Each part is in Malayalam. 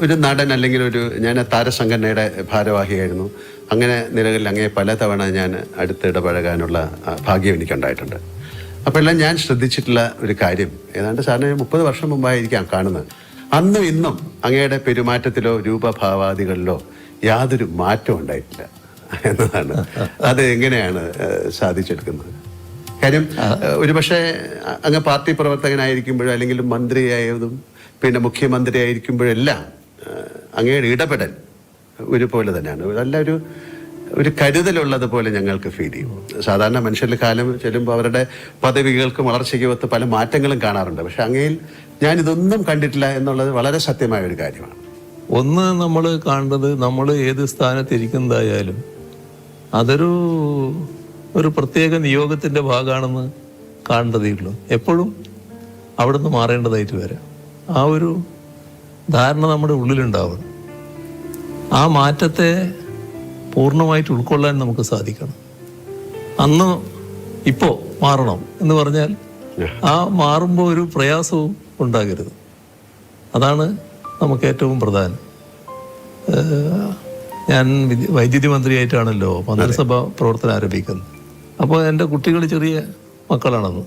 ഒരു നടൻ അല്ലെങ്കിൽ ഞാൻ താരസംഘടനയുടെ ഭാരവാഹിയായിരുന്നു. അങ്ങനെ നിലകളിൽ അങ്ങേ പലതവണ ഞാൻ അടുത്ത് ഇടപഴകാനുള്ള ഭാഗ്യം എനിക്കുണ്ടായിട്ടുണ്ട്. അപ്പോൾ എല്ലാം ഞാൻ ശ്രദ്ധിച്ചിട്ടുള്ള ഒരു കാര്യം, ഏതാണ്ട് സാറിന് 30 വർഷം മുമ്പായിരിക്കാം കാണുന്നത്. അന്നും ഇന്നും അങ്ങയുടെ പെരുമാറ്റത്തിലോ രൂപഭാവാദികളിലോ യാതൊരു മാറ്റവും ഉണ്ടായിട്ടില്ല എന്നതാണ്. അത് എങ്ങനെയാണ് സാധിച്ചെടുക്കുന്നത്? കാര്യം ഒരുപക്ഷെ അങ്ങ് പാർട്ടി പ്രവർത്തകനായിരിക്കുമ്പോഴും അല്ലെങ്കിൽ മന്ത്രിയായതും പിന്നെ മുഖ്യമന്ത്രി ആയിരിക്കുമ്പോഴെല്ലാം അങ്ങയുടെ ഇടപെടൽ ഒരുപോലെ തന്നെയാണ്. നല്ല ഒരു കരുതലുള്ളതുപോലെ ഞങ്ങൾക്ക് ഫീൽ ചെയ്യും. സാധാരണ മനുഷ്യരുടെ കാലം ചെല്ലുമ്പോൾ അവരുടെ പദവികൾക്കും വളർച്ചയ്ക്കും ഒത്ത് പല മാറ്റങ്ങളും കാണാറുണ്ട്. പക്ഷെ അങ്ങയിൽ ഞാനിതൊന്നും കണ്ടിട്ടില്ല എന്നുള്ളത് വളരെ സത്യമായ ഒരു കാര്യമാണ്. ഒന്ന് നമ്മൾ കാണേണ്ടത്, നമ്മൾ ഏത് സ്ഥാനത്തിരിക്കുന്നതായാലും അതൊരു പ്രത്യേക നിയോഗത്തിൻ്റെ ഭാഗമാണെന്ന് കാണേണ്ടതേ ഉള്ളൂ. എപ്പോഴും അവിടെ നിന്ന് മാറേണ്ടതായിട്ട് വരാം. ആ ഒരു ധാരണ നമ്മുടെ ഉള്ളിലുണ്ടാവണം. ആ മാറ്റത്തെ പൂർണ്ണമായിട്ട് ഉൾക്കൊള്ളാൻ നമുക്ക് സാധിക്കണം. അന്ന് ഇപ്പോൾ മാറണം എന്ന് പറഞ്ഞാൽ ആ മാറുമ്പോൾ ഒരു പ്രയാസവും ഉണ്ടാകരുത്. അതാണ് നമുക്ക് ഏറ്റവും പ്രധാനം. ഞാൻ വൈദ്യുതി മന്ത്രിയായിട്ടാണല്ലോ മന്ത്രിസഭ പ്രവർത്തനം ആരംഭിക്കുന്നത്. അപ്പോൾ എൻ്റെ കുട്ടികൾ ചെറിയ മക്കളാണെന്ന്.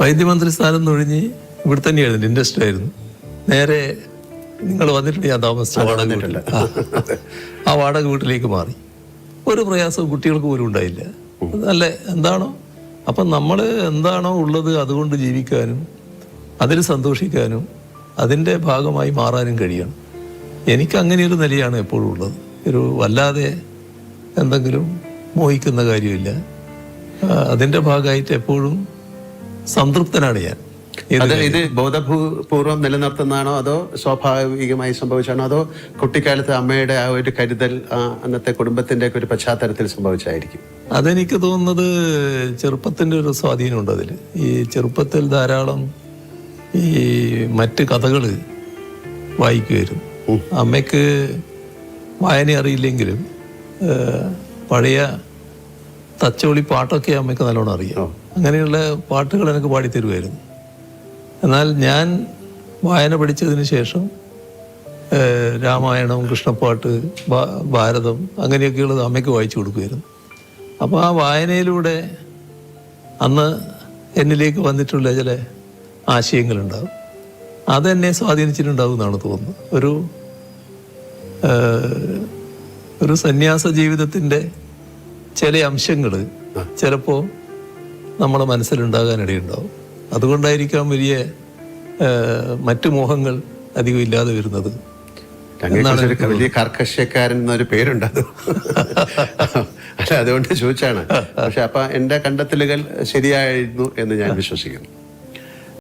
വൈദ്യമന്ത്രി സ്ഥാനം ഒഴിഞ്ഞ് ഇവിടെ തന്നെയായിരുന്നു, ഇൻഡസ്ട്രി ആയിരുന്നു. നേരെ നിങ്ങൾ വന്നിട്ടുണ്ട്, ഞാൻ താമസിച്ച വാടക വീട്ടില്ല. ആ വാടക വീട്ടിലേക്ക് മാറി. ഒരു പ്രയാസവും കുട്ടികൾക്ക് പോലും ഉണ്ടായില്ല. നല്ല എന്താണോ, അപ്പം നമ്മൾ എന്താണോ ഉള്ളത് അതുകൊണ്ട് ജീവിക്കാനും അതിൽ സന്തോഷിക്കാനും അതിൻ്റെ ഭാഗമായി മാറാനും കഴിയണം. എനിക്ക് അങ്ങനെയൊരു നിലയാണ് എപ്പോഴും ഉള്ളത്. വല്ലാതെ എന്തെങ്കിലും മോഹിക്കുന്ന കാര്യമില്ല. അതിൻ്റെ ഭാഗമായിട്ട് എപ്പോഴും സംതൃപ്തനാണ് ഞാൻ. ഇത് ബോധപൂർവം നിലനിർത്തുന്നതാണോ അതോ സ്വാഭാവികമായി സംഭവിച്ചാണോ അതോ കുട്ടിക്കാലത്ത് അമ്മയുടെ ആ ഒരു കരുതൽ അന്നത്തെ കുടുംബത്തിന്റെ ഒക്കെ ഒരു പശ്ചാത്തലത്തിൽ സംഭവിച്ചായിരിക്കും? അതെനിക്ക് തോന്നുന്നത് ചെറുപ്പത്തിൻ്റെ ഒരു സ്വാധീനമുണ്ട് അതിൽ. ഈ ചെറുപ്പത്തിൽ ധാരാളം ഈ മറ്റ് കഥകൾ വായിക്കുമായിരുന്നു. അമ്മയ്ക്ക് വായന അറിയില്ലെങ്കിലും പഴയ തച്ചോളി പാട്ടൊക്കെ അമ്മയ്ക്ക് നല്ലോണം അറിയാം. അങ്ങനെയുള്ള പാട്ടുകൾ എനിക്ക് പാടിത്തരുമായിരുന്നു. എന്നാൽ ഞാൻ വായന പഠിച്ചതിന് ശേഷം രാമായണം, കൃഷ്ണപ്പാട്ട്, ഭാരതം അങ്ങനെയൊക്കെയുള്ളത് അമ്മയ്ക്ക് വായിച്ചു കൊടുക്കുമായിരുന്നു. അപ്പോൾ ആ വായനയിലൂടെ അന്ന് എന്നിലേക്ക് വന്നിട്ടുള്ള ചില ആശയങ്ങളുണ്ടാവും. അതെന്നെ സ്വാധീനിച്ചിട്ടുണ്ടാവും എന്നാണ് തോന്നുന്നത്. ഒരു സന്യാസ ജീവിതത്തിൻ്റെ ചില അംശങ്ങൾ ചിലപ്പോൾ നമ്മുടെ മനസ്സിലുണ്ടാകാനിടയുണ്ടാവും. അതുകൊണ്ടായിരിക്കാം വലിയ മറ്റു മോഹങ്ങൾ അധികം ഇല്ലാതെ വരുന്നത്. വലിയ കർക്കശക്കാരൻ എന്നൊരു പേരുണ്ട്, അല്ല അതുകൊണ്ട് ചോദിച്ചാണ്. പക്ഷെ അപ്പൊ എന്റെ കണ്ടെത്തലുകൾ ശരിയായിരുന്നു എന്ന് ഞാൻ വിശ്വസിക്കുന്നു.